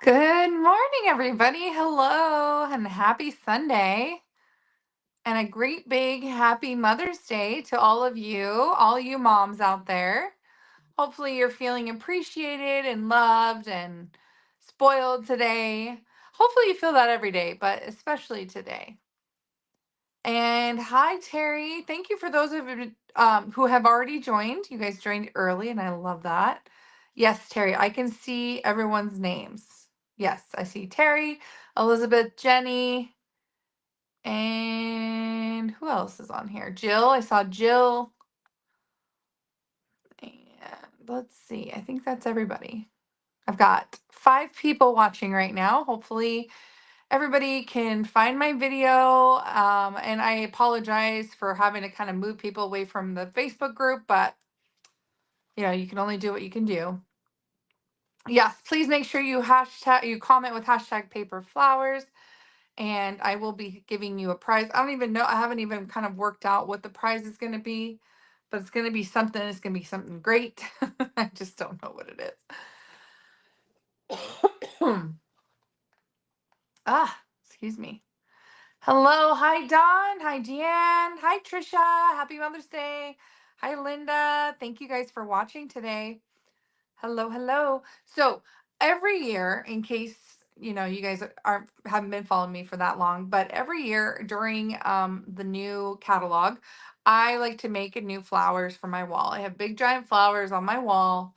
Good morning, everybody. Hello, and happy Sunday. And a great big happy Mother's Day to all you moms out there. Hopefully, you're feeling appreciated and loved and spoiled today. Hopefully, you feel that every day, but especially today. And hi, Terry. Thank you for those of you who have already joined. You guys joined early, and I love that. Yes, Terry, I can see everyone's names. Yes, I see Terry, Elizabeth, Jenny, and who else is on here? Jill. I saw Jill. And let's see. I think that's everybody. I've got 5 people watching right now. Hopefully, everybody can find my video. And I apologize for having to kind of move people away from the Facebook group, but you can only do what you can do. Yes, please make sure you comment with hashtag paper flowers, and I will be giving you a prize. I don't even know. I haven't even kind of worked out what the prize is going to be, but it's going to be something. It's going to be something great. I just don't know what it is. Excuse me. Hello, hi Dawn, hi Deanne, hi Trisha, happy Mother's Day. Hi Linda, thank you guys for watching today. Hello, hello. So every year, in case you guys haven't been following me for that long, but every year during the new catalog, I like to make new flowers for my wall. I have big giant flowers on my wall,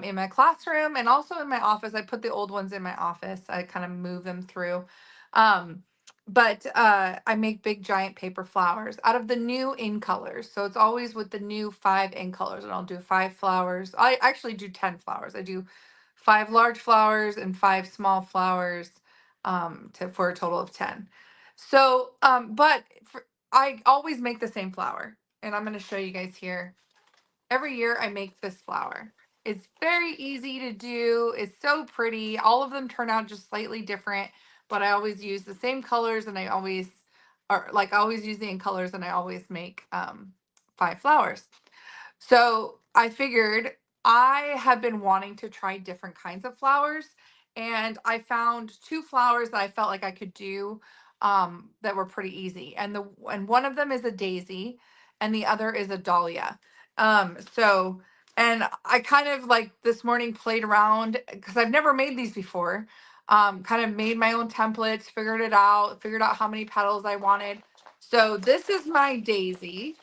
in my classroom and also in my office. I put the old ones in my office. I kind of move them through. Um, but I make big giant paper flowers out of the new in colors. So it's always with the new 5 in colors, and I'll do 5 flowers. I actually do 10 flowers. I do 5 large flowers and 5 small flowers, for a total of 10. So, I always make the same flower, and I'm going to show you guys here. Every year I make this flower. It's very easy to do. It's so pretty. All of them turn out just slightly different, but I always use the same colors, and I always use the in colors, and I always make 5 flowers. So I figured I have been wanting to try different kinds of flowers, and I found 2 flowers that I felt like I could do, that were pretty easy. And one of them is a daisy, and the other is a dahlia. So and I kind of like this morning played around because I've never made these before. Kind of made my own templates, figured out how many petals I wanted. So this is my daisy.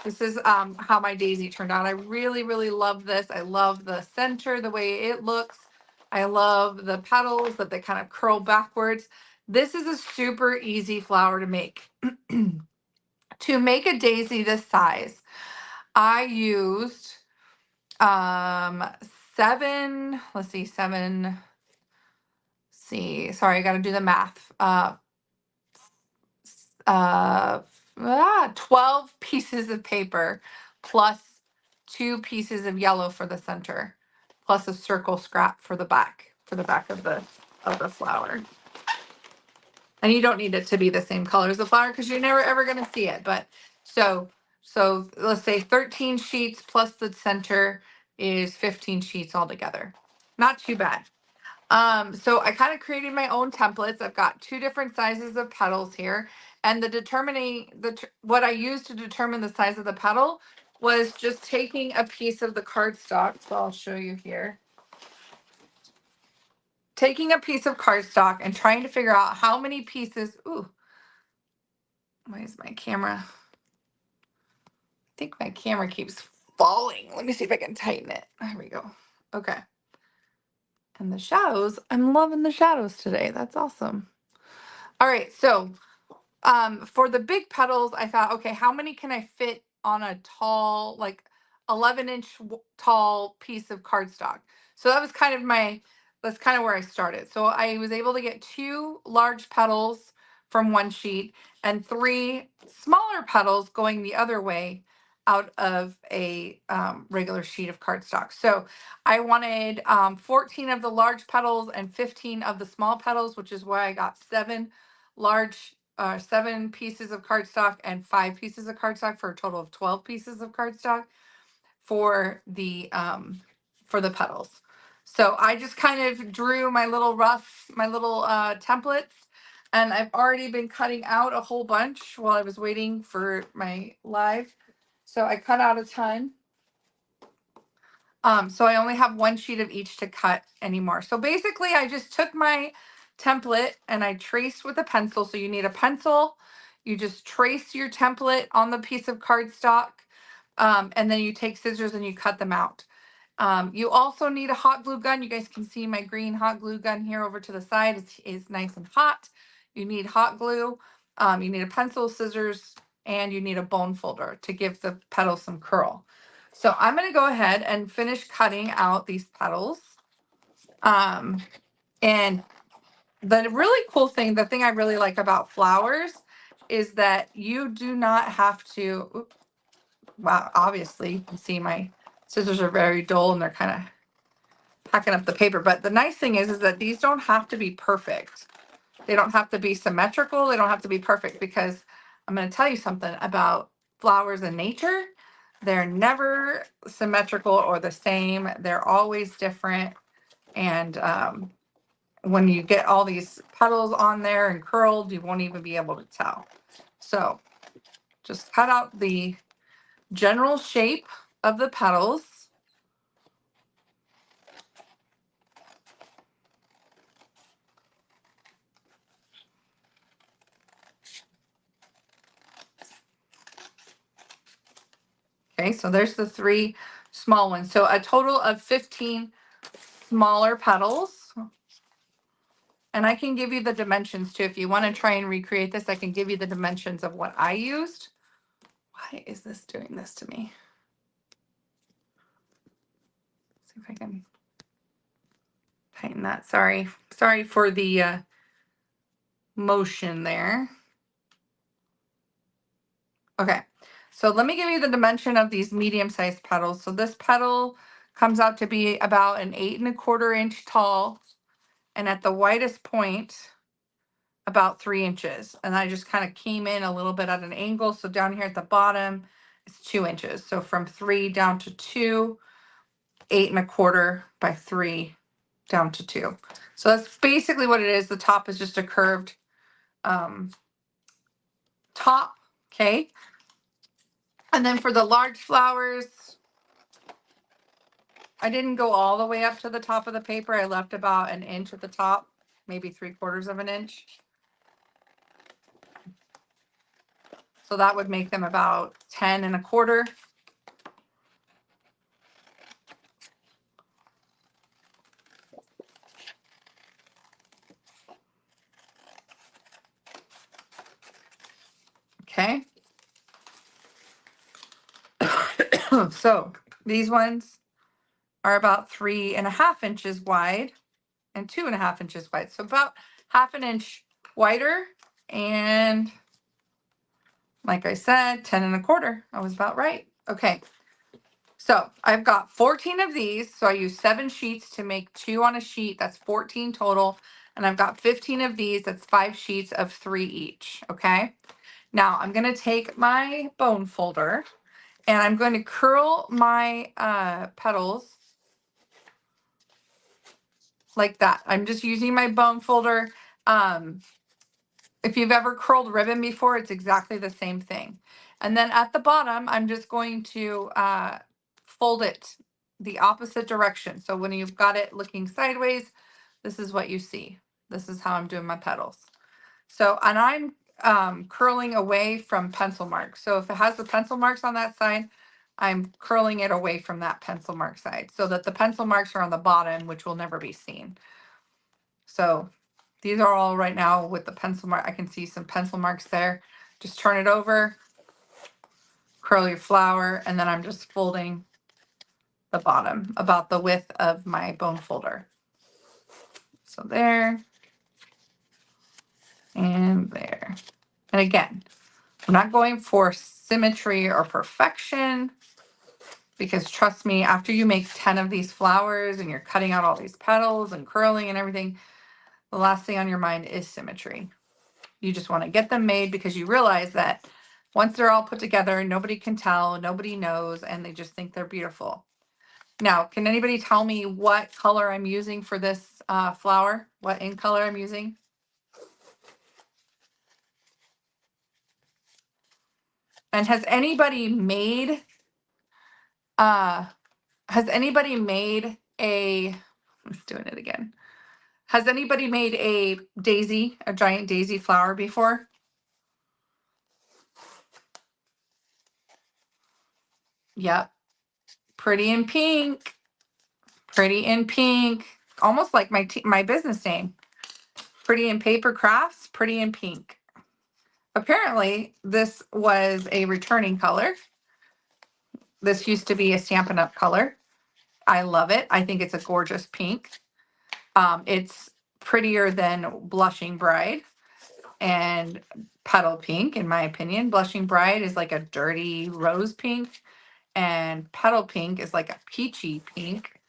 This is how my daisy turned out. I really, really love this. I love the center, the way it looks. I love the petals that they kind of curl backwards. This is a super easy flower to make. To make a daisy this size, I used 7, sorry, I got to do the math. 12 pieces of paper plus 2 pieces of yellow for the center, plus a circle scrap for the back of the flower. And you don't need it to be the same color as the flower because you're never ever going to see it. But so let's say 13 sheets plus the center is 15 sheets altogether. Not too bad. So I kind of created my own templates. I've got 2 different sizes of petals here, and what I used to determine the size of the petal was just taking a piece of the cardstock. So I'll show you here. Taking a piece of cardstock and trying to figure out how many pieces. Ooh, why is my camera? I think my camera keeps falling. Let me see if I can tighten it. There we go. Okay. And the shadows, I'm loving the shadows today. That's awesome. All right, so for the big petals, I thought, okay, how many can I fit on a tall, like 11-inch tall piece of cardstock? So that's kind of where I started. So I was able to get 2 large petals from one sheet and 3 smaller petals going the other way out of a regular sheet of cardstock. So I wanted 14 of the large petals and 15 of the small petals, which is why I got 7 pieces of cardstock and 5 pieces of cardstock for a total of 12 pieces of cardstock for the petals. So I just kind of drew my little templates, and I've already been cutting out a whole bunch while I was waiting for my live. So I cut out a ton. So I only have one sheet of each to cut anymore. So basically I just took my template and I traced with a pencil. So you need a pencil. You just trace your template on the piece of cardstock. And then you take scissors and you cut them out. You also need a hot glue gun. You guys can see my green hot glue gun here over to the side is nice and hot. You need hot glue. You need a pencil, scissors, and you need a bone folder to give the petal some curl. So I'm going to go ahead and finish cutting out these petals. And the really cool thing, the thing I really like about flowers is that you do not have to, oops, wow, obviously you can see my scissors are very dull and they're kind of packing up the paper. But the nice thing is that these don't have to be perfect. They don't have to be symmetrical. They don't have to be perfect, because I'm going to tell you something about flowers in nature. They're never symmetrical or the same. They're always different. And when you get all these petals on there and curled, you won't even be able to tell. So just cut out the general shape of the petals. Okay, so there's the 3 small ones. So a total of 15 smaller petals. And I can give you the dimensions too. If you want to try and recreate this, I can give you the dimensions of what I used. Why is this doing this to me? Let's see if I can tighten that. Sorry for the motion there. Okay, so let me give you the dimension of these medium-sized petals. So this petal comes out to be about an 8 1/4 inch tall, and at the widest point, about 3 inches. And I just kind of came in a little bit at an angle. So down here at the bottom, it's 2 inches. So from 3 down to 2, 8 1/4 by 3 down to 2. So that's basically what it is. The top is just a curved top. Okay. And then for the large flowers, I didn't go all the way up to the top of the paper. I left about an inch at the top, maybe 3/4 of an inch. So that would make them about 10 1/4. Okay. So these ones are about 3 1/2 inches wide and 2 1/2 inches wide. So about 1/2 an inch wider. And like I said, 10 1/4. I was about right. Okay. So I've got 14 of these. So I use 7 sheets to make 2 on a sheet. That's 14 total. And I've got 15 of these. That's 5 sheets of 3 each. Okay. Now I'm going to take my bone folder and I'm going to curl my petals like that. I'm just using my bone folder. If you've ever curled ribbon before, it's exactly the same thing. And then at the bottom, I'm just going to fold it the opposite direction. So when you've got it looking sideways, this is what you see. This is how I'm doing my petals. So, and I'm curling away from pencil marks. So if it has the pencil marks on that side, I'm curling it away from that pencil mark side so that the pencil marks are on the bottom, which will never be seen. So these are all right now with the pencil mark. I can see some pencil marks there. Just turn it over, curl your flower, and then I'm just folding the bottom about the width of my bone folder. So there and there. And again, I'm not going for symmetry or perfection, because trust me, after you make 10 of these flowers and you're cutting out all these petals and curling and everything, the last thing on your mind is symmetry. You just want to get them made because you realize that once they're all put together, nobody can tell, nobody knows, and they just think they're beautiful. Now, can anybody tell me what color I'm using for this flower? What ink color I'm using? And has anybody made a, let's doing it again. Has anybody made a daisy, a giant daisy flower before? Yep. Pretty in pink. Pretty in pink. Almost like my business name. Pretty in paper crafts, pretty in pink. Apparently, this was a returning color. This used to be a Stampin' Up! Color. I love it. I think it's a gorgeous pink. It's prettier than Blushing Bride and Petal Pink, in my opinion. Blushing Bride is like a dirty rose pink, and Petal Pink is like a peachy pink.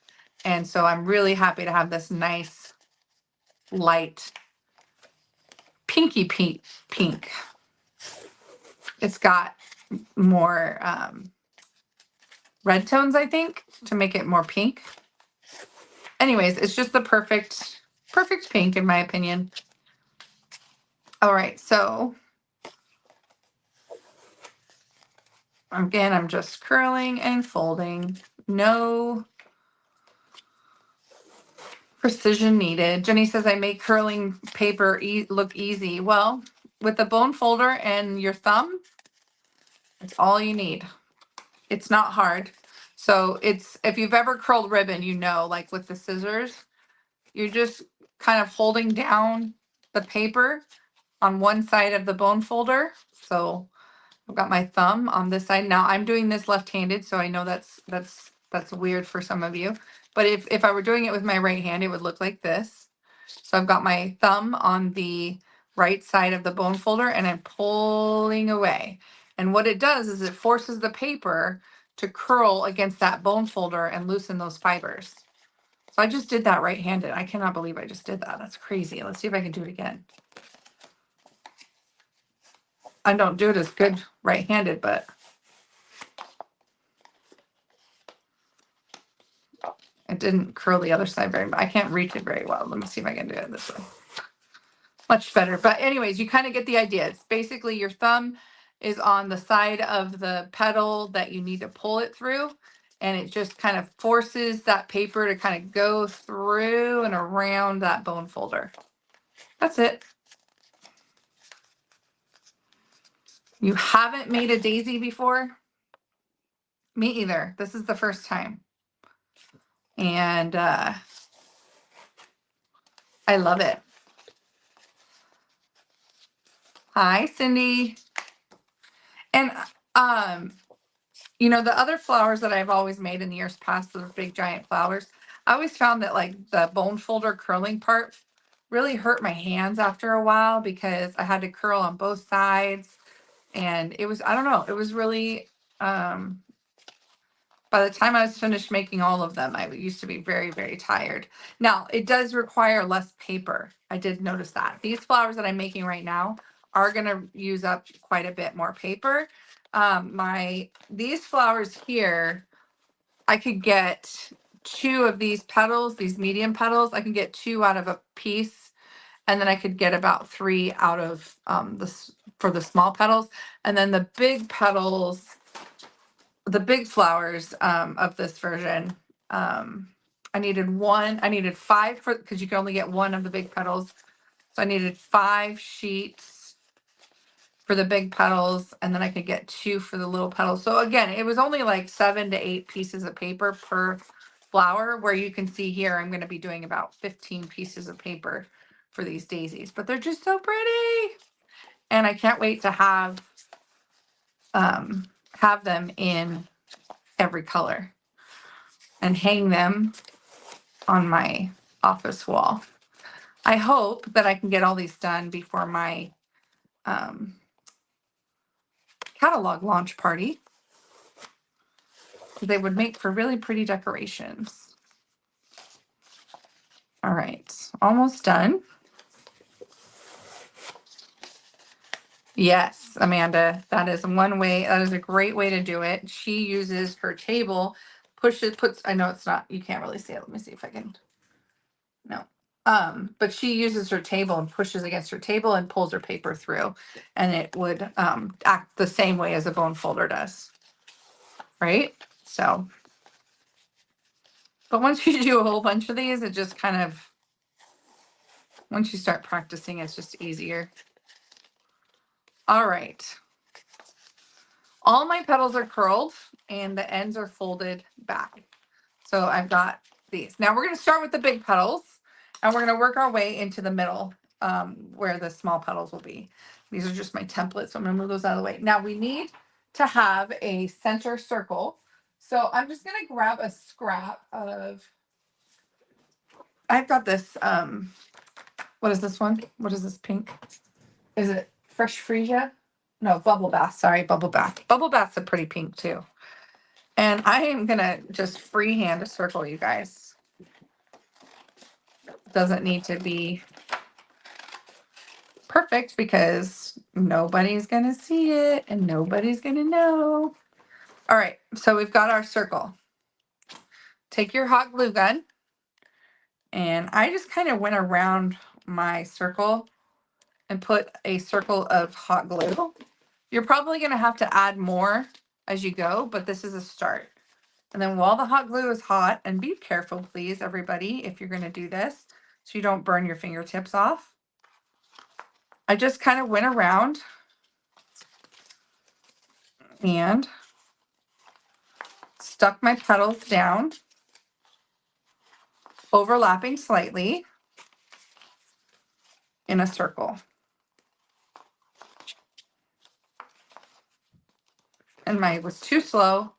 And so I'm really happy to have this nice, light, pinky pink. It's got more red tones, I think, to make it more pink. Anyways, it's just the perfect pink, in my opinion. All right, so again, I'm just curling and folding. No precision needed. Jenny says I make curling paper look easy. Well, with the bone folder and your thumb, it's all you need. It's not hard. So it's, if you've ever curled ribbon, you know, like with the scissors, you're just kind of holding down the paper on one side of the bone folder. So I've got my thumb on this side. Now I'm doing this left-handed, so I know that's weird for some of you. But if I were doing it with my right hand, it would look like this. So I've got my thumb on the right side of the bone folder and I'm pulling away. And what it does is it forces the paper to curl against that bone folder and loosen those fibers. So I just did that right-handed. I cannot believe I just did that. That's crazy. Let's see if I can do it again. I don't do it as good right-handed, but it didn't curl the other side very much. I can't reach it very well. Let me see if I can do it this way. Much better. But anyways, you kind of get the idea. It's basically your thumb is on the side of the petal that you need to pull it through. And it just kind of forces that paper to kind of go through and around that bone folder. That's it. You haven't made a daisy before? Me either. This is the first time. And I love it. Hi, Cindy. And you know, the other flowers that I've always made in the years past, those big giant flowers, I always found that like the bone folder curling part really hurt my hands after a while because I had to curl on both sides. And it was, I don't know, it was really, by the time I was finished making all of them, I used to be very, very tired. Now, it does require less paper. I did notice that. These flowers that I'm making right now are going to use up quite a bit more paper. These flowers here, I could get 2 of these petals, these medium petals. I can get 2 out of a piece, and then I could get about 3 out of this for the small petals. And then the big petals, the big flowers of this version, I needed 5 for, because you can only get 1 of the big petals. So I needed 5 sheets for the big petals, and then I could get 2 for the little petals. So again, it was only like 7 to 8 pieces of paper per flower, where you can see here I'm going to be doing about 15 pieces of paper for these daisies, but they're just so pretty. And I can't wait to have them in every color and hang them on my office wall. I hope that I can get all these done before my catalog launch party. They would make for really pretty decorations. All right, almost done. Yes, Amanda, that is one way. That is a great way to do it. She uses her table puts, I know it's not, you can't really see it. Let me see if I can, no. But she uses her table and pushes against her table and pulls her paper through, and it would act the same way as a bone folder does, right? So, but once you do a whole bunch of these, it just kind of, once you start practicing, it's just easier. All right. All my petals are curled and the ends are folded back. So I've got these. Now we're going to start with the big petals and we're going to work our way into the middle where the small petals will be. These are just my templates, so I'm going to move those out of the way. Now we need to have a center circle. So I'm just going to grab a scrap of, I've got this, what is this one? What is this pink? Is it Fresh Freesia? No, Bubble Bath. Sorry, Bubble Bath. Bubble Bath's a pretty pink too. And I am going to just freehand a circle, you guys. Doesn't need to be perfect because nobody's going to see it and nobody's going to know. All right, so we've got our circle. Take your hot glue gun. And I just kind of went around my circle and put a circle of hot glue. You're probably going to have to add more as you go, but this is a start. And then while the hot glue is hot, and be careful, please, everybody, if you're going to do this, so you don't burn your fingertips off. I just kind of went around and stuck my petals down, overlapping slightly in a circle. And mine was too slow,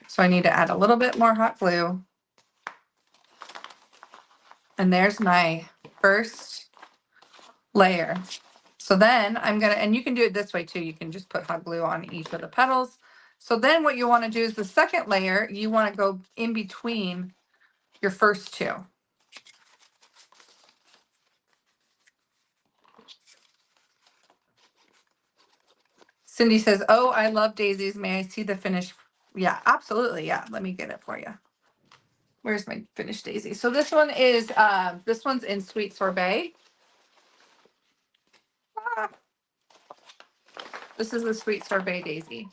so I need to add a little bit more hot glue. And there's my first layer. So then I'm gonna, and you can do it this way too. You can just put hot glue on each of the petals. So then what you want to do is the second layer, you want to go in between your first two. Cindy says, oh, I love daisies. May I see the finished? Yeah, absolutely. Yeah, let me get it for you. Where's my finished daisy? So this one is, this one's in Sweet Sorbet. Ah. This is the Sweet Sorbet daisy.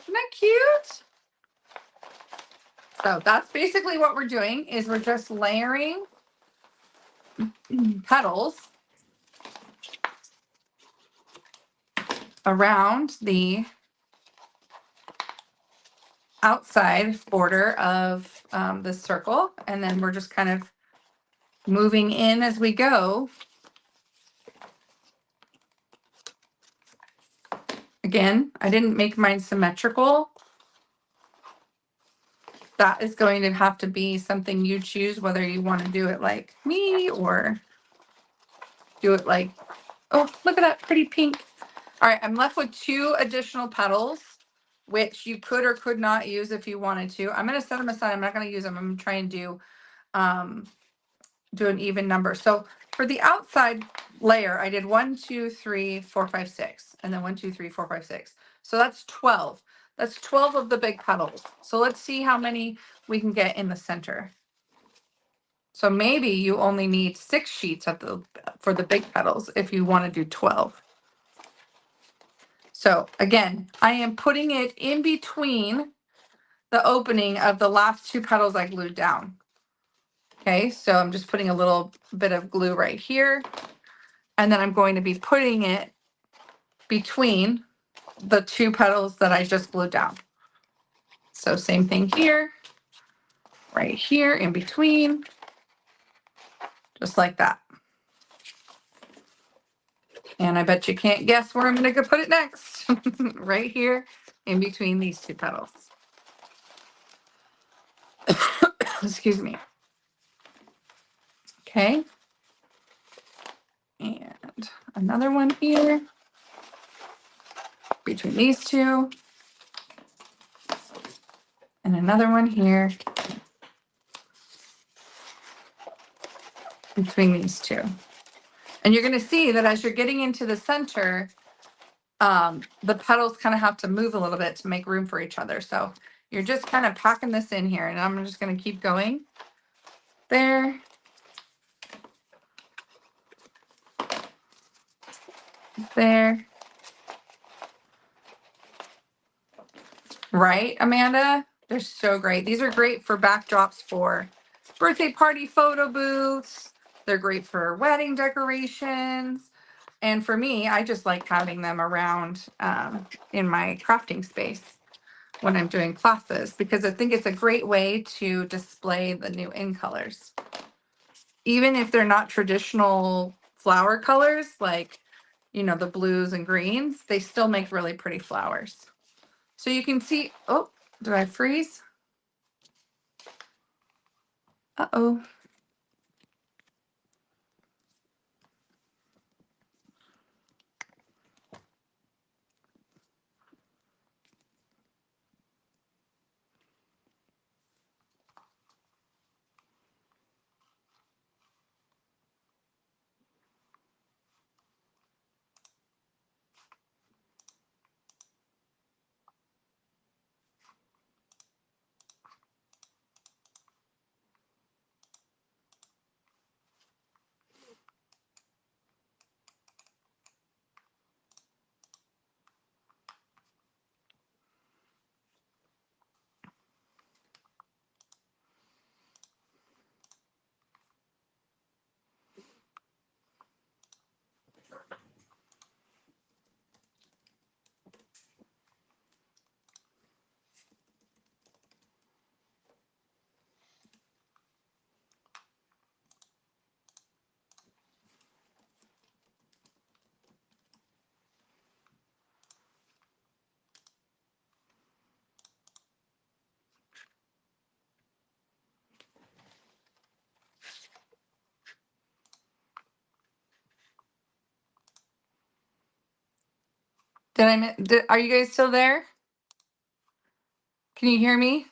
Isn't that cute? So that's basically what we're doing is we're just layering petals around the outside border of the circle. And then we're just kind of moving in as we go. Again, I didn't make mine symmetrical. That is going to have to be something you choose, whether you want to do it like me or do it like, oh, look at that pretty pink. All right, I'm left with 2 additional petals, which you could or could not use if you wanted to. I'm going to set them aside. I'm not going to use them. I'm going to try and do an even number. So for the outside layer, I did 1, 2, 3, 4, 5, 6, and then 1, 2, 3, 4, 5, 6. So that's 12. That's 12 of the big petals. So let's see how many we can get in the center. So maybe you only need 6 sheets of for the big petals if you want to do 12. So again, I am putting it in between the opening of the last 2 petals I glued down. Okay, so I'm just putting a little bit of glue right here. And then I'm going to be putting it between the 2 petals that I just glued down. So same thing here, right here in between, just like that. And I bet you can't guess where I'm going to put it next. Right here in between these 2 petals. Excuse me. Okay. And another one here between these 2. And another one here between these 2. And you're going to see that as you're getting into the center, the petals kind of have to move a little bit to make room for each other. So You're just kind of packing this in here, and I'm just going to keep going. There. There. Right, Amanda? They're so great. These are great for backdrops for birthday party photo booths. They're great for wedding decorations. And for me, I just like having them around in my crafting space when I'm doing classes, because I think it's a great way to display the new in colors. Even if they're not traditional flower colors, like, you know, the blues and greens, they still make really pretty flowers. So you can see, oh, did I freeze? Uh-oh. Are you guys still there? Can you hear me?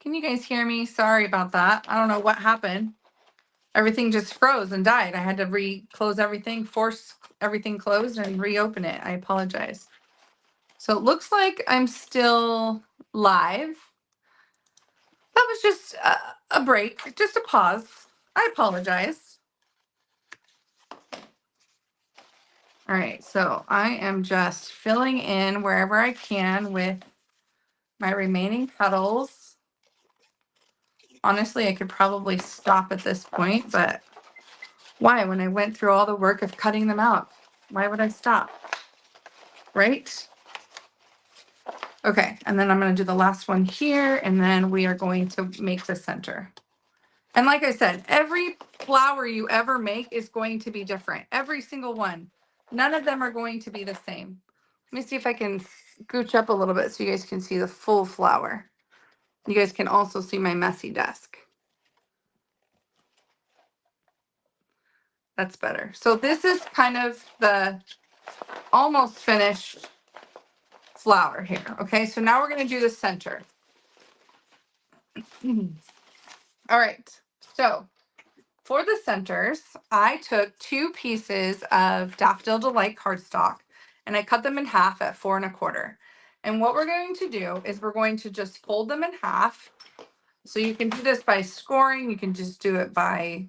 Can you guys hear me? Sorry about that. I don't know what happened. Everything just froze and died. I had to close everything, force everything closed and reopen it. I apologize. So it looks like I'm still live. That was just a break, just a pause. I apologize. All right, so I am just filling in wherever I can with my remaining petals. Honestly, I could probably stop at this point, but why? When I went through all the work of cutting them out, why would I stop? Right? Okay, and then I'm going to do the last one here, and then we are going to make the center. And like I said, every flower you ever make is going to be different. Every single one. None of them are going to be the same. Let me see if I can scooch up a little bit so you guys can see the full flower. You guys can also see my messy desk. That's better. So this is kind of the almost finished flower here. Okay, so now we're going to do the center. All right, so for the centers, I took 2 pieces of Daffodil Delight cardstock and I cut them in half at 4 1/4. And what we're going to do is we're going to just fold them in half. So you can do this by scoring. You can just do it by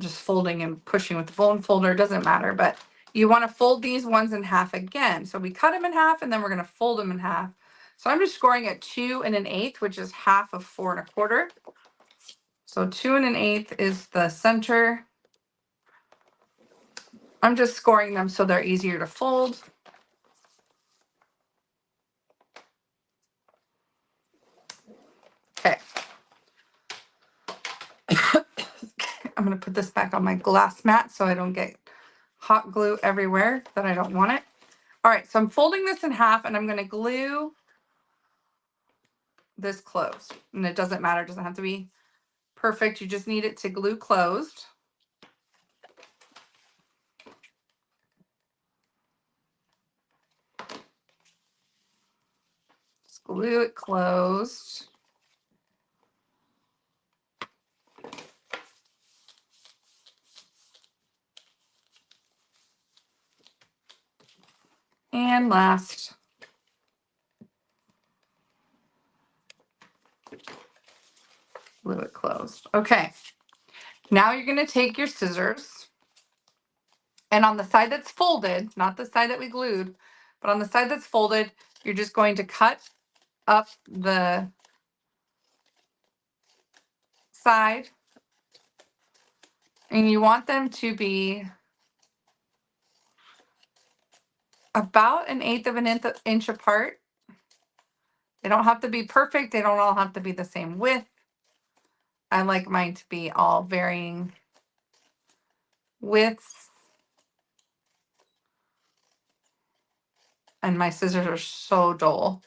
just folding and pushing with the fold folder. It doesn't matter, but you want to fold these ones in half again. So we cut them in half and then we're going to fold them in half. So I'm just scoring at 2 1/8, which is half of 4 1/4. So 2 1/8 is the center. I'm just scoring them so they're easier to fold. Okay. I'm going to put this back on my glass mat so I don't get hot glue everywhere that I don't want it. All right, so I'm folding this in half and I'm going to glue this closed. And it doesn't matter, it doesn't have to be perfect. You just need it to glue closed. Just glue it closed. And last. Glue it closed. Okay. Now you're going to take your scissors, and on the side that's folded, not the side that we glued, but on the side that's folded, you're just going to cut up the side, and you want them to be about 1/8 of an inch apart. They don't have to be perfect. They don't all have to be the same width. I like mine to be all varying widths. And my scissors are so dull.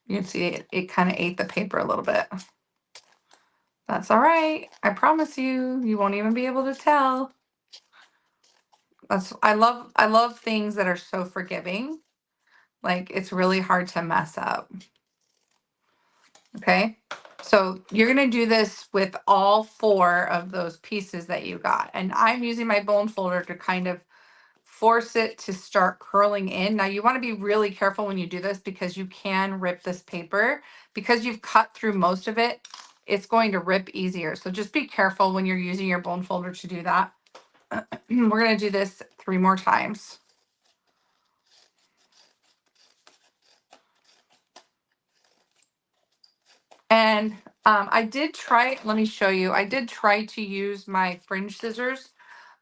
You can see it kind of ate the paper a little bit. That's all right. I promise you won't even be able to tell. I love things that are so forgiving. Like, it's really hard to mess up. Okay. So you're going to do this with all 4 of those pieces that you got. And I'm using my bone folder to kind of force it to start curling in. Now you want to be really careful when you do this because you can rip this paper. Because you've cut through most of it, it's going to rip easier. So just be careful when you're using your bone folder to do that. We're going to do this 3 more times. And I did try, let me show you. I did try to use my fringe scissors,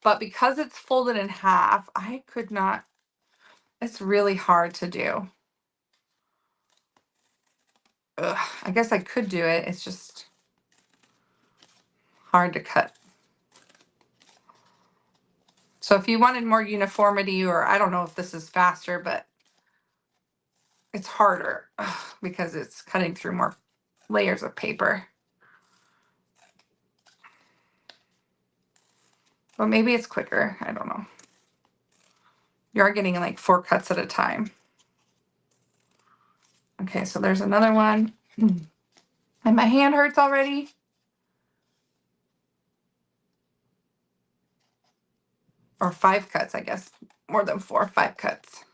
but because it's folded in half, I could not, it's really hard to do. Ugh, I guess I could do it. It's just hard to cut. So if you wanted more uniformity, or I don't know if this is faster, but it's harder because it's cutting through more layers of paper. But maybe it's quicker. I don't know. You are getting like 4 cuts at a time. Okay, so there's another one. And my hand hurts already. Or 5 cuts, I guess. More than 4, 5 cuts.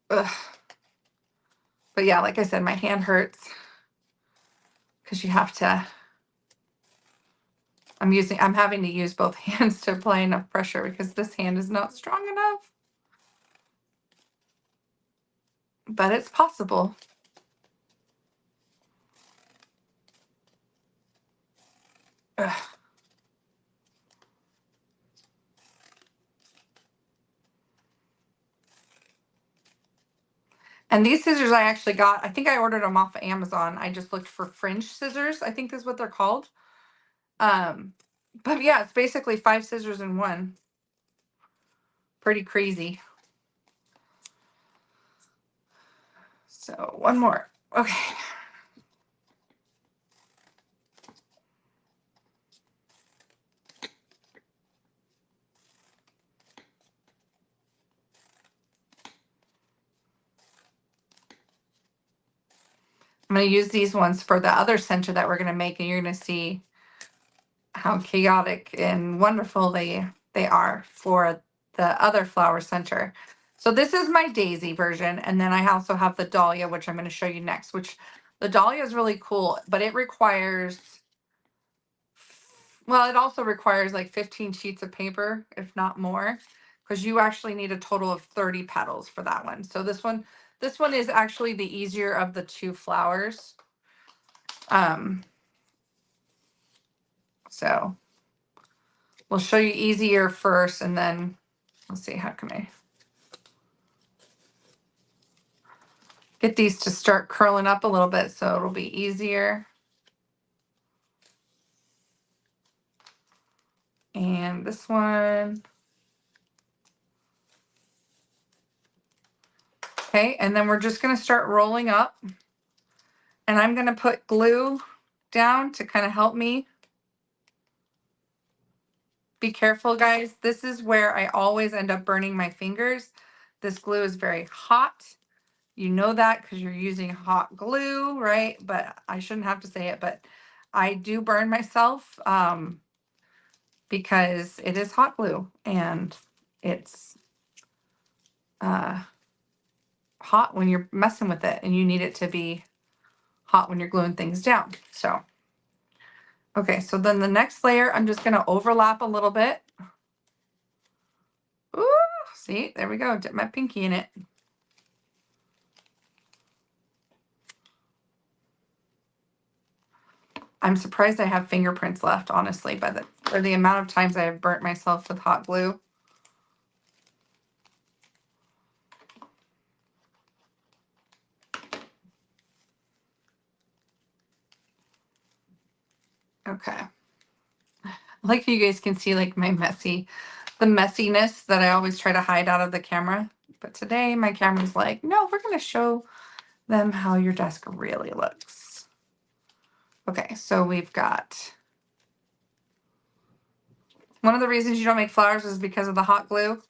Ugh. But yeah, like I said, my hand hurts because you have to, I'm having to use both hands to apply enough pressure because this hand is not strong enough. But it's possible. Ugh. And these scissors I actually got, I think I ordered them off of Amazon. I just looked for fringe scissors, I think is what they're called. But yeah, it's basically 5 scissors in one. Pretty crazy. So one more. Okay. I'm going to use these ones for the other center that we're going to make, and you're going to see how chaotic and wonderful they are for the other flower center. So this is my daisy version, and then I also have the dahlia, which I'm going to show you next, which the dahlia is really cool, but it requires, well, it also requires like 15 sheets of paper, if not more, because you actually need a total of 30 petals for that one. So this one is actually the easier of the 2 flowers. So we'll show you easier first, and then let's see, how can I get these to start curling up a little bit so it'll be easier. And this one. Okay, and then we're just going to start rolling up. And I'm going to put glue down to kind of help me. Be careful, guys. This is where I always end up burning my fingers. This glue is very hot. You know that because you're using hot glue, right? But I shouldn't have to say it, but I do burn myself because it is hot glue and it's hot when you're messing with it, and you need it to be hot when you're gluing things down. So, okay, so then the next layer, I'm just gonna overlap a little bit. Ooh, see, there we go, dip my pinky in it. I'm surprised I have fingerprints left, honestly, for the amount of times I have burnt myself with hot glue. Okay. Like you guys can see like the messiness that I always try to hide out of the camera. But today my camera's like, no, we're going to show them how your desk really looks. Okay, so we've got, one of the reasons you don't make flowers is because of the hot glue.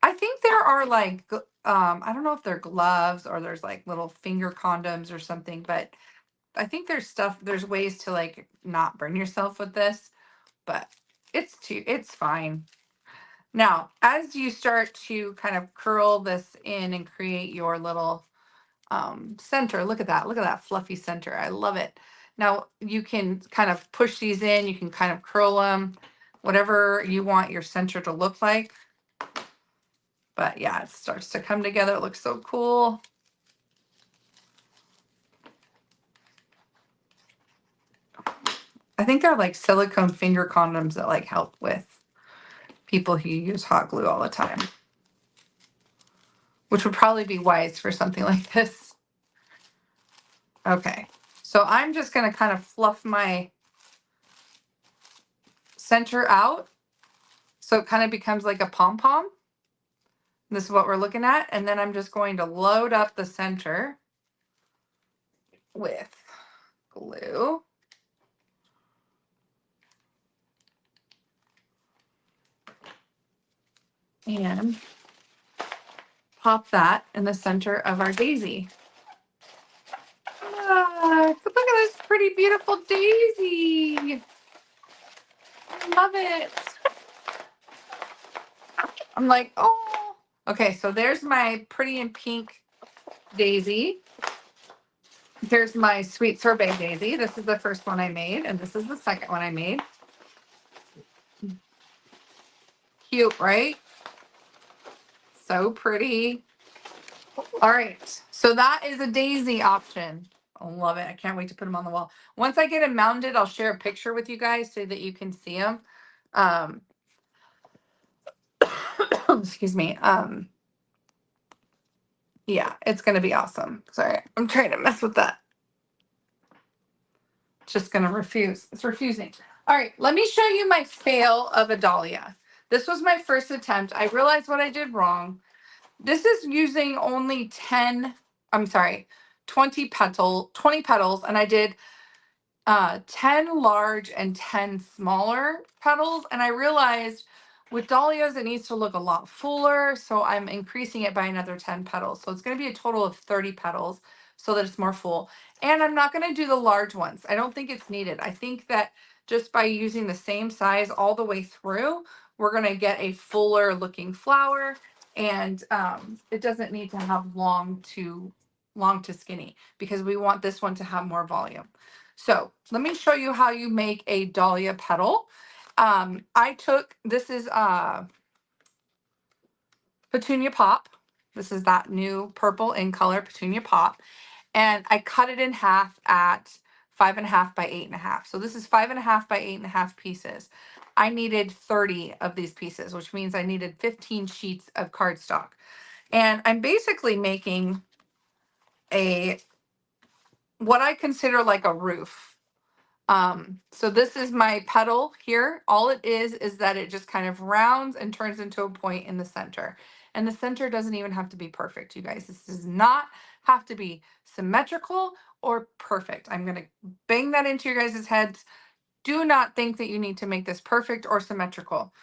I think there are like, I don't know if they're gloves or there's like little finger condoms or something, but I think there's ways to like not burn yourself with this, but it's fine. Now, as you start to kind of curl this in and create your little center, look at that fluffy center. I love it. Now you can kind of push these in, you can kind of curl them, whatever you want your center to look like. But yeah, it starts to come together. It looks so cool. I think they're like silicone finger condoms that like help with people who use hot glue all the time, which would probably be wise for something like this. Okay, so I'm just going to kind of fluff my center out so it kind of becomes like a pom-pom. This is what we're looking at. And then I'm just going to load up the center with glue. And pop that in the center of our daisy. Look at this pretty, beautiful daisy. I love it. I'm like, oh. Okay, so there's my pretty and pink daisy. Here's my sweet sorbet daisy. This is the first one I made, and this is the second one I made. Cute, right? So pretty. All right, so that is a daisy option. I love it. I can't wait to put them on the wall. Once I get them mounted, I'll share a picture with you guys so that you can see them. Excuse me. Yeah, it's going to be awesome. Sorry, I'm trying to mess with that. It's just going to refuse. It's refusing. All right, let me show you my fail of a Dahlia. This was my first attempt. I realized what I did wrong. This is using only 20 petals, and I did 10 large and 10 smaller petals. And I realized with dahlias, it needs to look a lot fuller. So I'm increasing it by another 10 petals. So it's going to be a total of 30 petals so that it's more full. And I'm not going to do the large ones. I don't think it's needed. I think that just by using the same size all the way through, we're going to get a fuller looking flower. And it doesn't need to have long to skinny, because we want this one to have more volume. So let me show you how you make a dahlia petal. This is Petunia Pop. This is that new purple in color Petunia Pop. And I cut it in half at 5.5 by 8.5. So this is 5.5 by 8.5 pieces. I needed 30 of these pieces, which means I needed 15 sheets of cardstock. And I'm basically making what I consider like a roof. So this is my petal here. All it is that it just kind of rounds and turns into a point in the center. And the center doesn't even have to be perfect, you guys. This does not have to be symmetrical or perfect. I'm going to bang that into your guys' heads. Do not think that you need to make this perfect or symmetrical.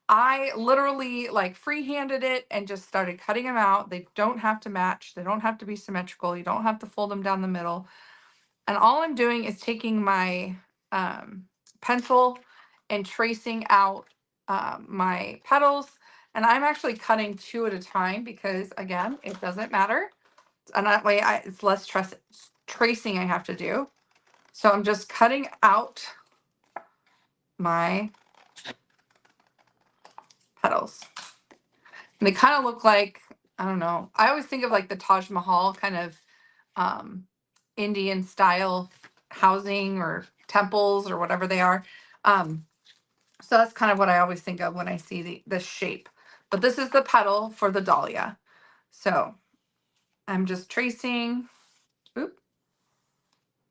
I literally like freehanded it and just started cutting them out. They don't have to match. They don't have to be symmetrical. You don't have to fold them down the middle. And all I'm doing is taking my pencil and tracing out my petals And I'm actually cutting 2 at a time because, again, it doesn't matter. And that way it's less tracing I have to do. So I'm just cutting out my petals. And they kind of look like, I don't know. I always think of like the Taj Mahal kind of Indian style housing or temples or whatever they are. So that's kind of what I always think of when I see the shape. But this is the petal for the dahlia. So I'm just tracing. Oop.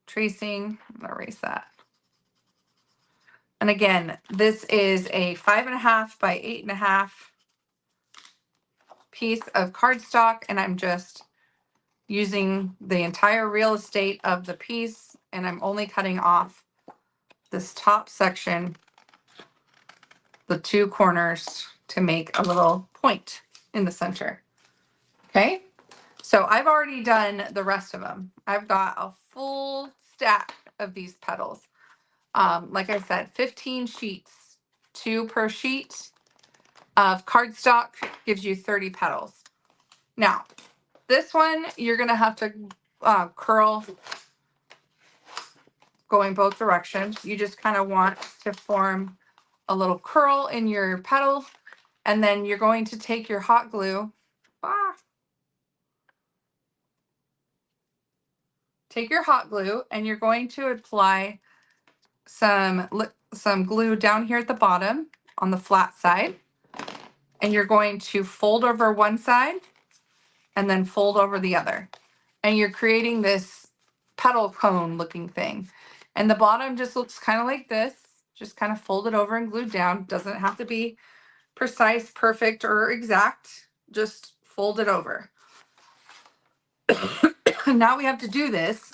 Tracing. I'm gonna erase that. And again, this is a 5.5 by 8.5 piece of cardstock, and I'm just using the entire real estate of the piece, and I'm only cutting off this top section, the 2 corners, to make a little point in the center. Okay, so I've already done the rest of them. I've got a full stack of these petals. Like I said, 15 sheets, 2 per sheet of cardstock gives you 30 petals. Now, this one you're gonna have to curl going both directions. You just kind of want to form a little curl in your petal, and then you're going to take your hot glue. Take your hot glue and you're going to apply some glue down here at the bottom on the flat side, and you're going to fold over one side and then fold over the other, and you're creating this petal cone looking thing. And the bottom just looks kind of like this, just kind of folded over and glued down. Doesn't have to be precise, perfect, or exact, just fold it over. Now we have to do this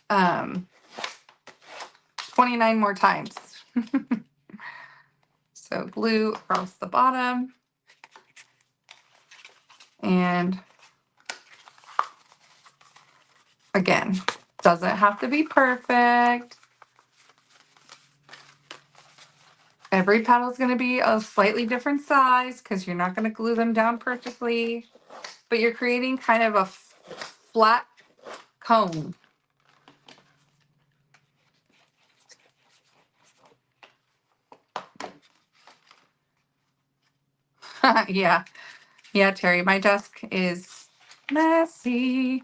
29 more times. So glue across the bottom, and again, doesn't have to be perfect. Every petal is going to be a slightly different size because you're not going to glue them down perfectly, but you're creating kind of a flat cone. Yeah, Terry, my desk is messy.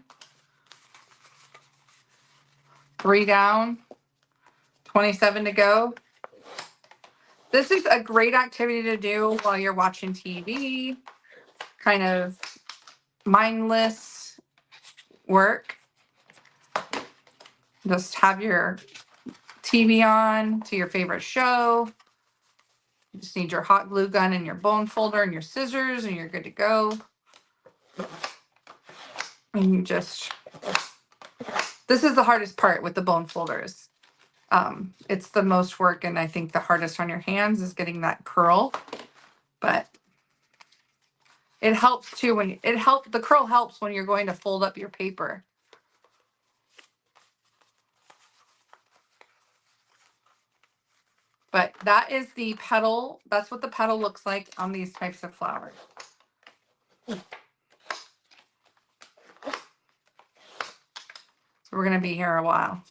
3 down, 27 to go. This is a great activity to do while you're watching TV, kind of mindless work. Just have your TV on to your favorite show. You just need your hot glue gun and your bone folder and your scissors, and you're good to go. And you just, this is the hardest part with the bone folders. It's the most work, and I think the hardest on your hands is getting that curl, but it helps too when the curl helps when you're going to fold up your paper. But that is the petal. That's what the petal looks like on these types of flowers. So we're going to be here a while.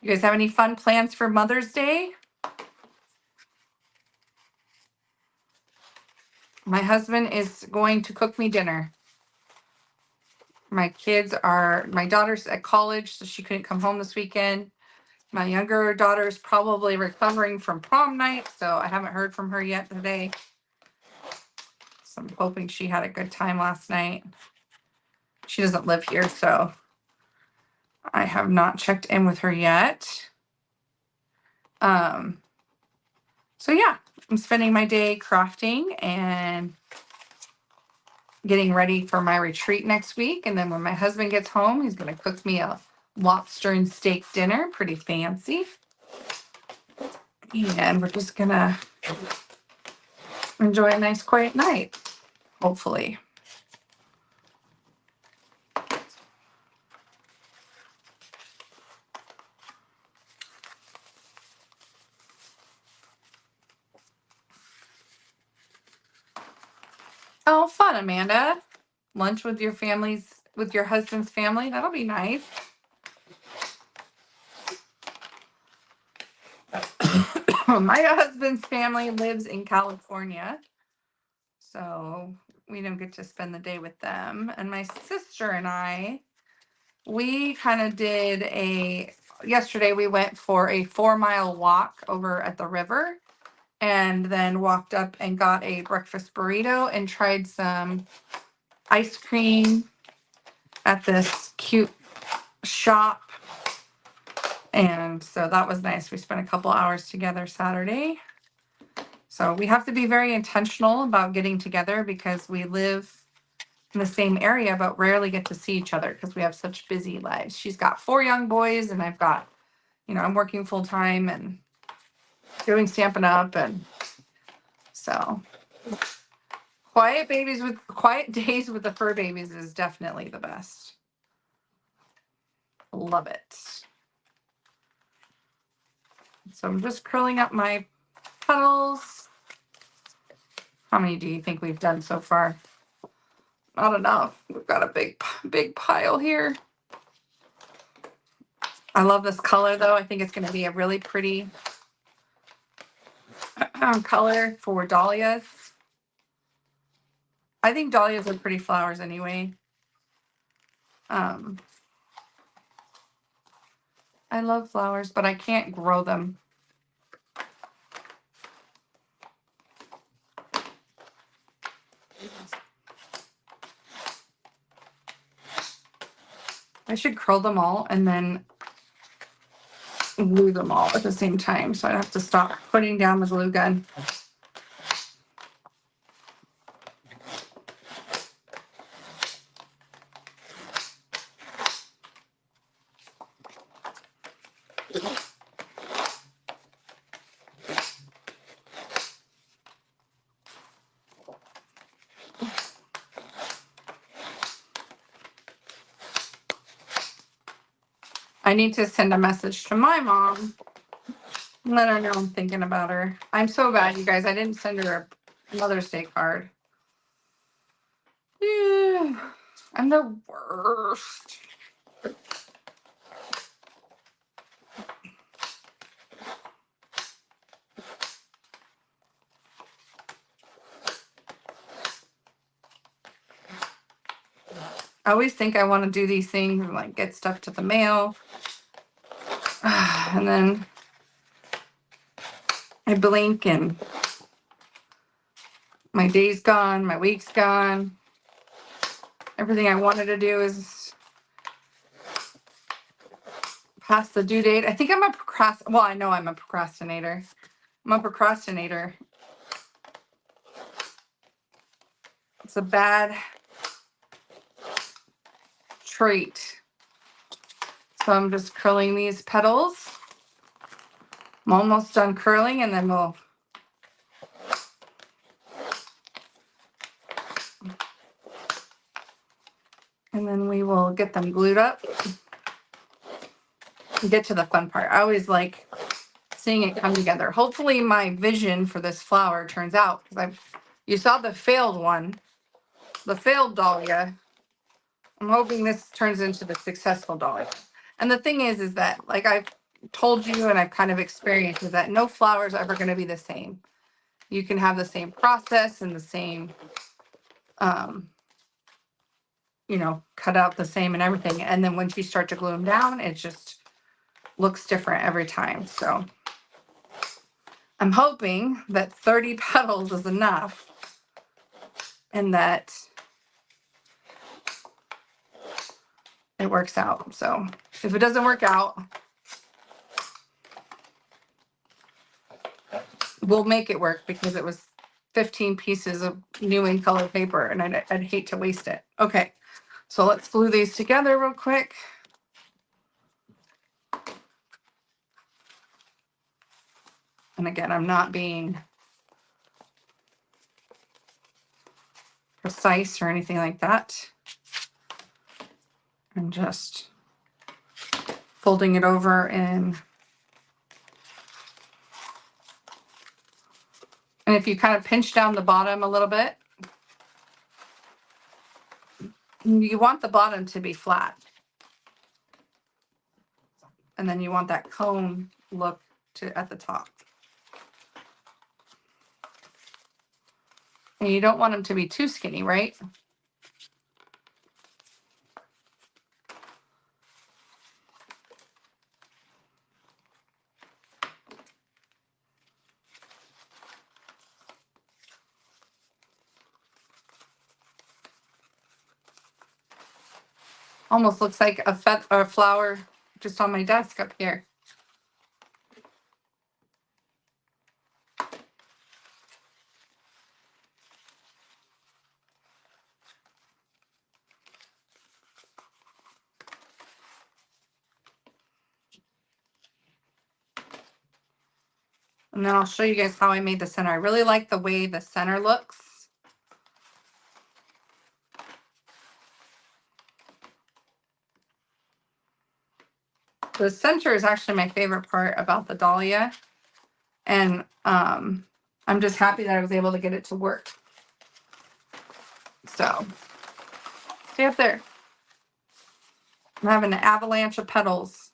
You guys have any fun plans for Mother's Day? My husband is going to cook me dinner. My daughter's at college, so she couldn't come home this weekend. My younger daughter's probably recovering from prom night, so I haven't heard from her yet today. So I'm hoping she had a good time last night. She doesn't live here, so I have not checked in with her yet. So yeah, I'm spending my day crafting and getting ready for my retreat next week. And then when my husband gets home, he's going to cook me a lobster and steak dinner, pretty fancy. And we're just going to enjoy a nice quiet night, hopefully. Oh, fun, Amanda. Lunch with your with your husband's family. That'll be nice. My husband's family lives in California, so we don't get to spend the day with them. And my sister and I, we kind of did yesterday we went for a 4-mile walk over at the river and then walked up and got a breakfast burrito and tried some ice cream at this cute shop. And so that was nice. We spent a couple hours together Saturday. So we have to be very intentional about getting together because we live in the same area but rarely get to see each other because we have such busy lives. She's got 4 young boys and I've got, I'm working full time and doing Stampin' Up, and so quiet days with the fur babies is definitely the best. Love it. So I'm just curling up my petals. How many do you think we've done so far? Not enough. We've got a big pile here. I love this color though. I think it's going to be a really pretty color for dahlias. I think dahlias are pretty flowers anyway. I love flowers, but I can't grow them. I should curl them all and then glue them all at the same time, so I have to stop putting down the glue gun. I need to send a message to my mom. Let her know I'm thinking about her. I'm so bad, you guys. I didn't send her a Mother's Day card. I'm the worst. I always think I want to do these things and like get stuff to the mail. And then I blink and my day's gone, my week's gone. Everything I wanted to do is past the due date. I think I'm a well, I know I'm a procrastinator. I'm a procrastinator. It's a bad trait. So I'm just curling these petals. I'm almost done curling, and then we will get them glued up and get to the fun part. I always like seeing it come together. Hopefully my vision for this flower turns out, because you saw the failed one, the failed dahlia. I'm hoping this turns into the successful dahlia. And the thing is that, like I've told you and I've kind of experienced, is that no flower is ever going to be the same. You can have the same process and the same, cut out the same and everything. And then once you start to glue them down, it just looks different every time. So I'm hoping that 30 petals is enough and that it works out. So if it doesn't work out, we'll make it work, because it was 15 pieces of new in color paper and I'd hate to waste it. Okay, so let's glue these together real quick. And again, I'm not being precise or anything like that. I'm just folding it over and if you kind of pinch down the bottom a little bit, You want the bottom to be flat. And then you want that cone look at the top. And you don't want them to be too skinny, right? Almost looks like a flower just on my desk up here. And then I'll show you guys how I made the center. I really like the way the center looks. The center is actually my favorite part about the Dahlia. And I'm just happy that I was able to get it to work. So, stay up there. I'm having an avalanche of petals.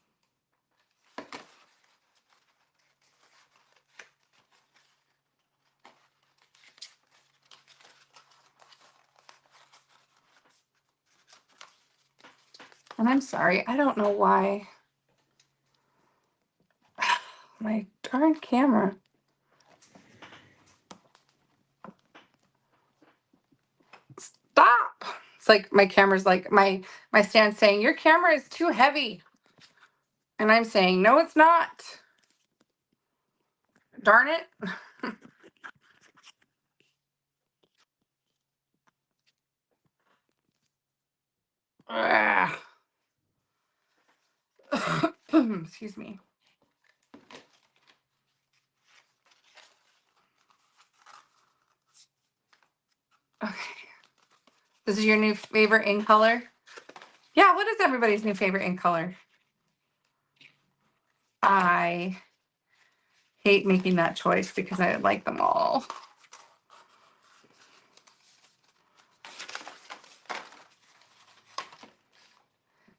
And I'm sorry, I don't know why. My darn camera. Stop. It's like my camera's like my stand saying, your camera is too heavy. And I'm saying, no, it's not. Darn it. Excuse me. Okay. This is your new favorite ink color? Yeah, what is everybody's new favorite ink color? I hate making that choice because I like them all.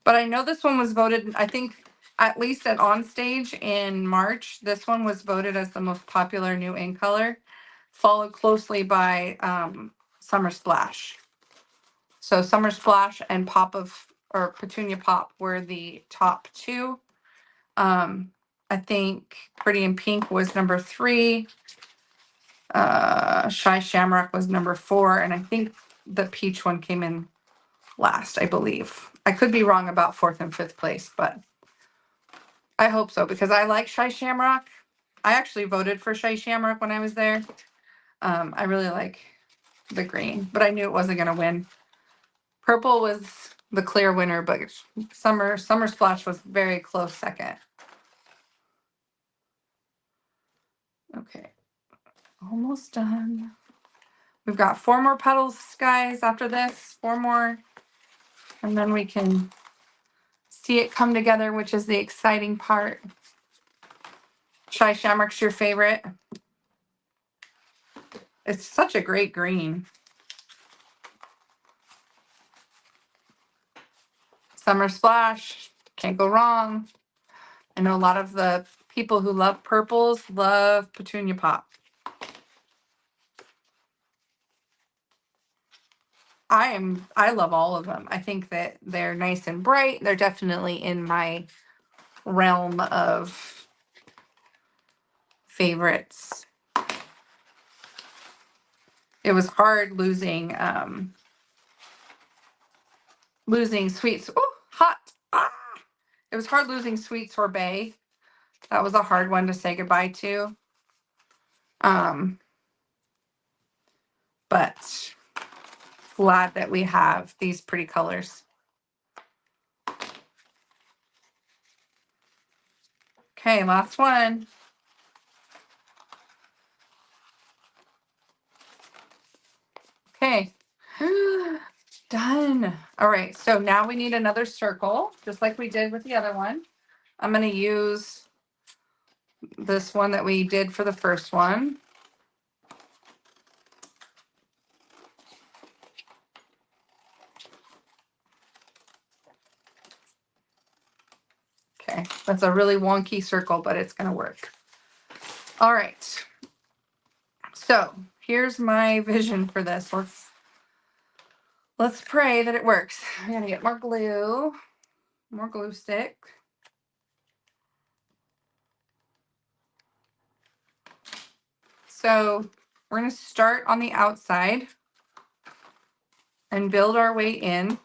But I know this one was voted, I think, at least at On Stage in March, this one was voted as the most popular new ink color, followed closely by Summer Splash. So Summer Splash and Petunia Pop were the top two. I think Pretty in Pink was number 3. Shy Shamrock was number 4, and I think the peach one came in last, I believe. I could be wrong about 4th and 5th place, but I hope so because I like Shy Shamrock. I actually voted for Shy Shamrock when I was there. I really like the green, but I knew it wasn't going to win. Purple was the clear winner, but Summer Splash was very close second. Okay, almost done. We've got 4 more petals, guys, after this. 4 more. And then we can see it come together, which is the exciting part. Shy Shamrock's your favorite. It's such a great green. Summer Splash, can't go wrong. I know a lot of the people who love purples love Petunia Pop. I love all of them. I think that they're nice and bright. They're definitely in my realm of favorites. It was hard losing sweets. Oh, hot. Ah! It was hard losing Sweet Sorbet. That was a hard one to say goodbye to. But glad that we have these pretty colors. Okay, last one. Okay. Done. All right, so now we need another circle, just like we did with the other one. I'm going to use this one that we did for the first one. That's a really wonky circle, but it's going to work. All right. So here's my vision for this. Let's pray that it works. I'm going to get more glue stick. So we're going to start on the outside and build our way in.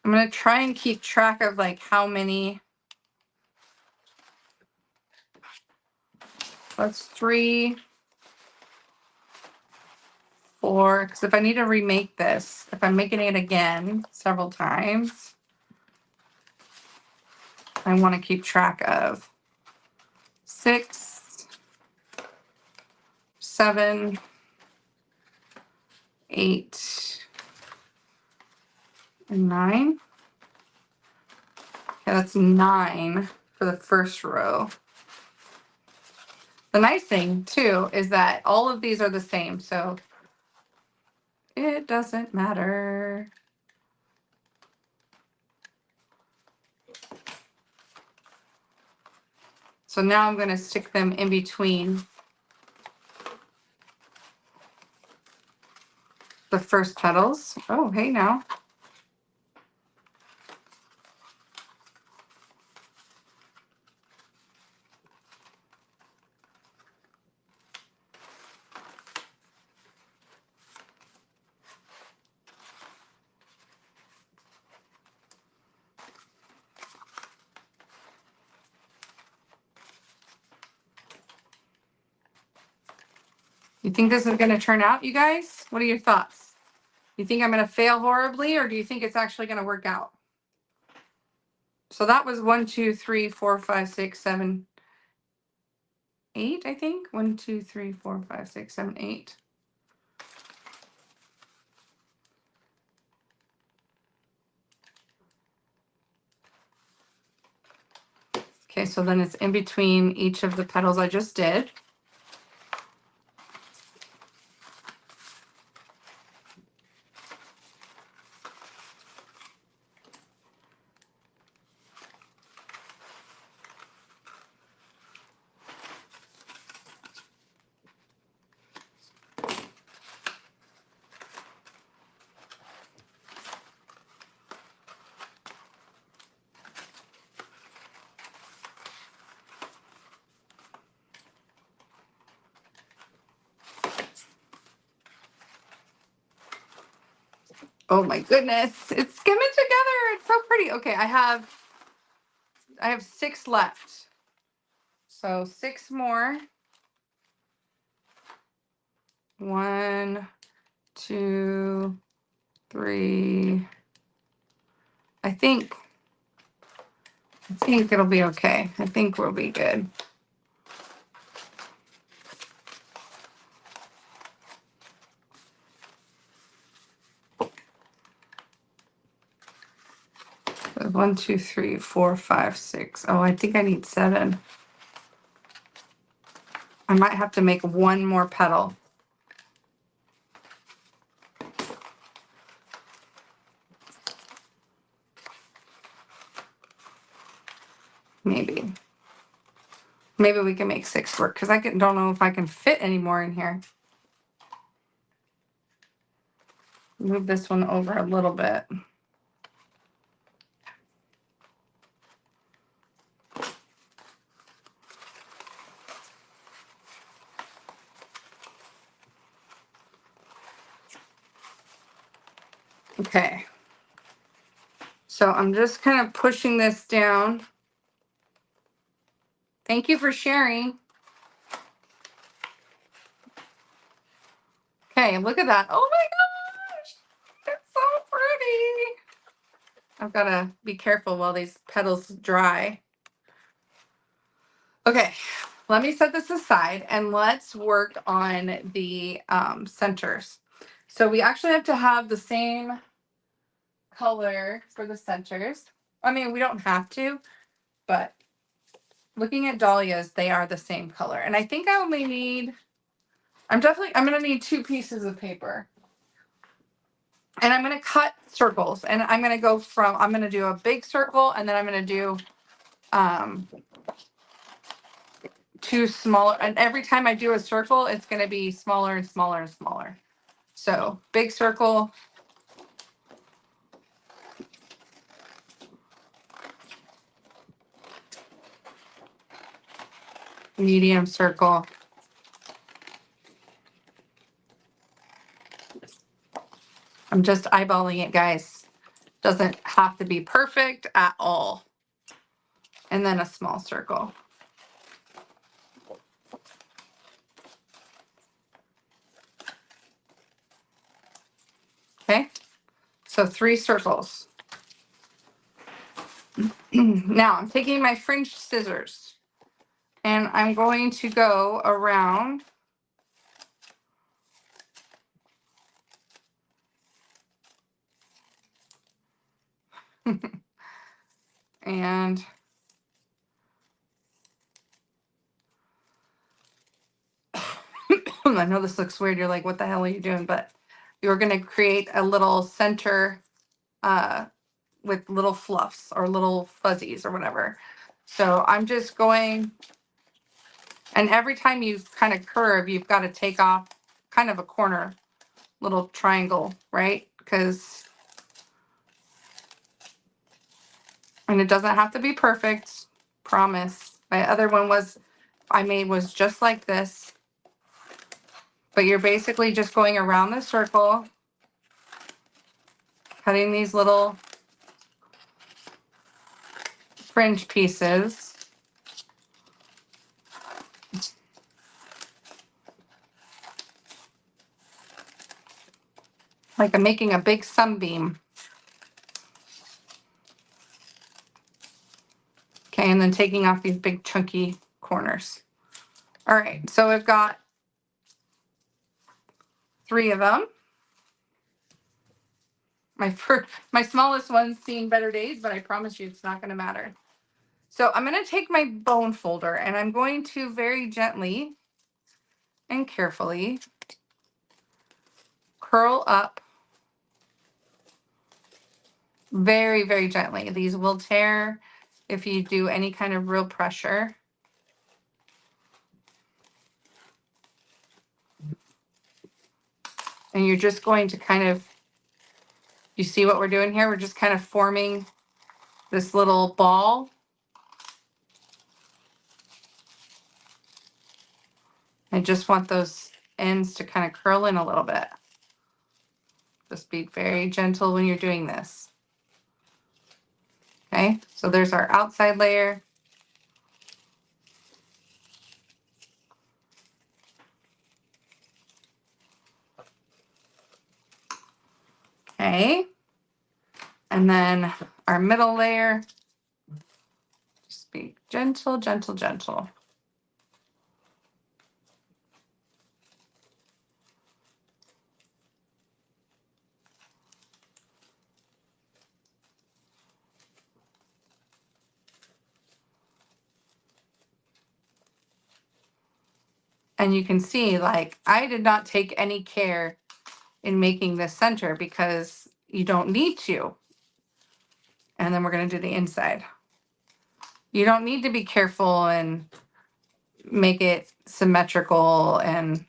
I'm going to try and keep track of like how many. That's 3, 4, because if I need to remake this, if I'm making it again several times, I want to keep track of 6, 7, 8, and 9. Okay, that's 9 for the first row. The nice thing too is that all of these are the same, so it doesn't matter. So now I'm going to stick them in between the first petals. Oh, hey now. You think this is going to turn out, you guys? What are your thoughts? You think I'm going to fail horribly, or do you think it's actually going to work out? So that was 1, 2, 3, 4, 5, 6, 7, 8, I think. 1, 2, 3, 4, 5, 6, 7, 8. Okay, so then it's in between each of the petals I just did. Oh my goodness, it's skimming together. It's so pretty. Okay, I have 6 left. So 6 more. 1, 2, 3. I think it'll be okay. I think we'll be good. So 1, 2, 3, 4, 5, 6. Oh, I think I need 7. I might have to make one more petal. Maybe we can make 6 work, because I don't know if I can fit any more in here. Move this one over a little bit. Okay. So I'm just kind of pushing this down. Thank you for sharing. Okay, look at that. Oh my gosh, it's so pretty. I've got to be careful while these petals dry. Okay, let me set this aside and let's work on the centers. So we actually have to have the same color for the centers. I mean, we don't have to, but looking at Dahlias, they are the same color. And I think I only need, I'm going to need 2 pieces of paper. And I'm going to cut circles, and I'm going to go from, I'm going to do a big circle, and then I'm going to do um, 2 smaller, and every time I do a circle, it's going to be smaller and smaller and smaller. So big circle, medium circle. I'm just eyeballing it, guys. Doesn't have to be perfect at all. And then a small circle. Okay, so 3 circles. Now I'm taking my fringed scissors and I'm going to go around and I know this looks weird. You're like, what the hell are you doing? But you're going to create a little center with little fluffs or little fuzzies or whatever. So I'm just going, and every time you kind of curve, you've got to take off kind of a corner, little triangle, right? Because, and it doesn't have to be perfect, promise. My other one I made was just like this, but you're basically just going around the circle, cutting these little fringe pieces. Like I'm making a big sunbeam. Okay, and then taking off these big chunky corners. All right, so we've got 3 of them. My smallest one's seen better days, but I promise you it's not going to matter. So I'm going to take my bone folder and I'm going to very gently and carefully curl up very, very gently. These will tear if you do any kind of real pressure. And you're just going to kind of, you see what we're doing here? We're just kind of forming this little ball. I just want those ends to kind of curl in a little bit. Just be very gentle when you're doing this. Okay, so there's our outside layer. Okay, and then our middle layer. Just be gentle, gentle, gentle. And you can see, like, I did not take any care in making this center because you don't need to. And then we're going to do the inside. You don't need to be careful and make it symmetrical and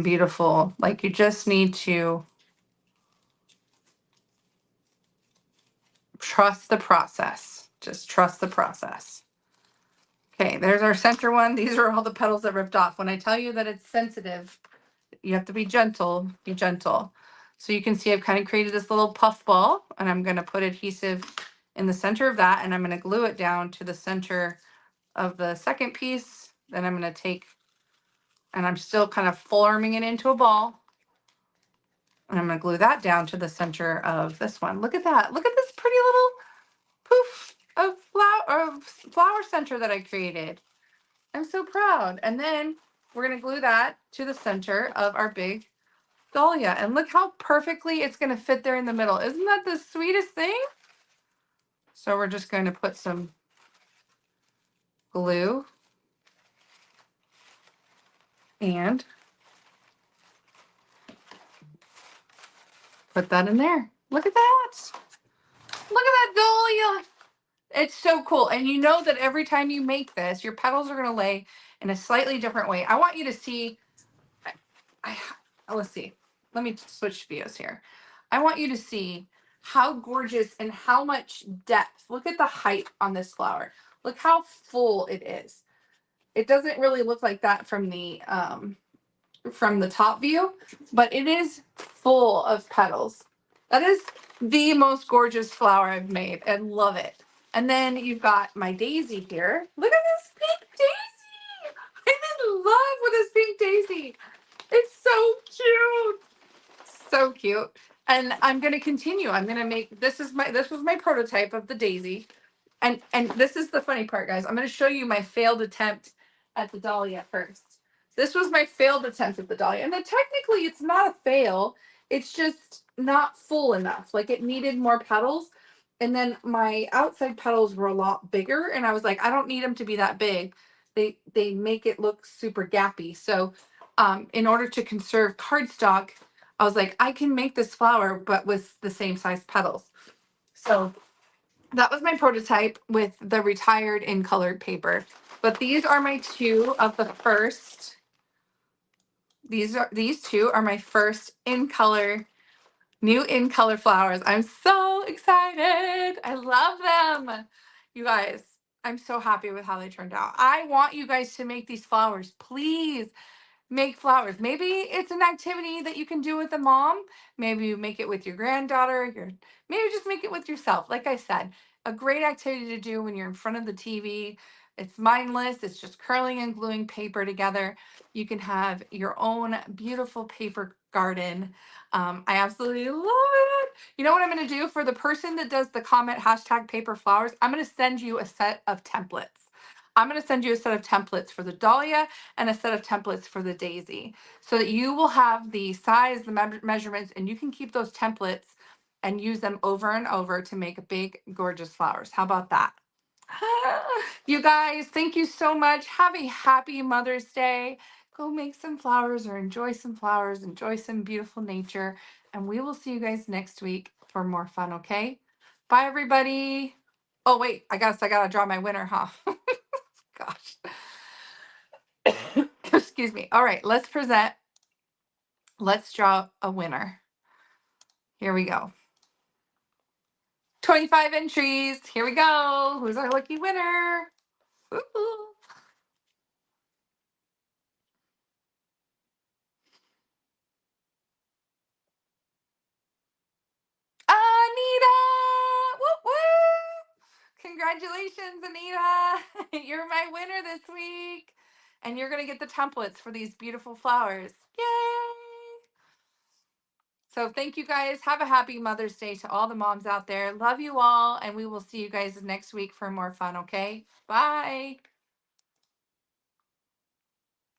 beautiful. Like, you just need to trust the process. Just trust the process. Okay, there's our center one. These are all the petals that ripped off. When I tell you that it's sensitive, you have to be gentle, be gentle. So you can see I've kind of created this little puff ball, and I'm going to put adhesive in the center of that, and I'm going to glue it down to the center of the second piece. Then I'm going to take, and I'm still kind of forming it into a ball, and I'm going to glue that down to the center of this one. Look at that. Look at this pretty little poof of flower center that I created. I'm so proud. And then we're going to glue that to the center of our big Dahlia. And look how perfectly it's going to fit there in the middle. Isn't that the sweetest thing? So we're just going to put some glue and Put that in there. Look at that. Look at that Dahlia. It's so cool. And you know that every time you make this, your petals are going to lay in a slightly different way. I want you to see. I, let's see. Let me switch views here. I want you to see how gorgeous and how much depth. Look at the height on this flower. Look how full it is. It doesn't really look like that from the top view, but it is full of petals. That is the most gorgeous flower I've made. I love it. And then you've got my daisy here. Look at this pink daisy. I'm in love with this pink daisy. It's so cute. So cute. And I'm going to continue. I'm going to make this was my prototype of the daisy. And this is the funny part, guys. I'm going to show you my failed attempt at the Dahlia first. This was my failed attempt at the Dahlia. And then technically it's not a fail. It's just not full enough. Like it needed more petals. And then my outside petals were a lot bigger. And I was like, I don't need them to be that big. They make it look super gappy. So in order to conserve cardstock, I was like, I can make this flower, but with the same size petals. So that was my prototype with the retired in colored paper. But these are my two of the first. These two are my first new in color flowers. I'm so excited. I love them. You guys, I'm so happy with how they turned out. I want you guys to make these flowers. Please make flowers. Maybe it's an activity that you can do with a mom. Maybe you make it with your granddaughter. Maybe just make it with yourself. Like I said, a great activity to do when you're in front of the TV. It's mindless. It's just curling and gluing paper together. You can have your own beautiful paper garden. I absolutely love it. You know what I'm going to do for the person that does the comment #paperflowers? I'm going to send you a set of templates. I'm going to send you a set of templates for the Dahlia and a set of templates for the daisy so that you will have the size, the measurements, and you can keep those templates and use them over and over to make big, gorgeous flowers. How about that? You guys, thank you so much. Have a happy Mother's Day. Go make some flowers or enjoy some flowers, enjoy some beautiful nature. And we will see you guys next week for more fun, okay? Bye, everybody. Oh, wait, I guess I got to draw my winner, huh? Gosh. Excuse me. All right, let's present. Let's draw a winner. Here we go. 25 entries. Here we go. Who's our lucky winner? Woo-hoo. Anita! Woo woo! Congratulations, Anita. You're my winner this week. And you're going to get the templates for these beautiful flowers. Yay! So thank you guys. Have a happy Mother's Day to all the moms out there. Love you all. And we will see you guys next week for more fun, okay? Bye.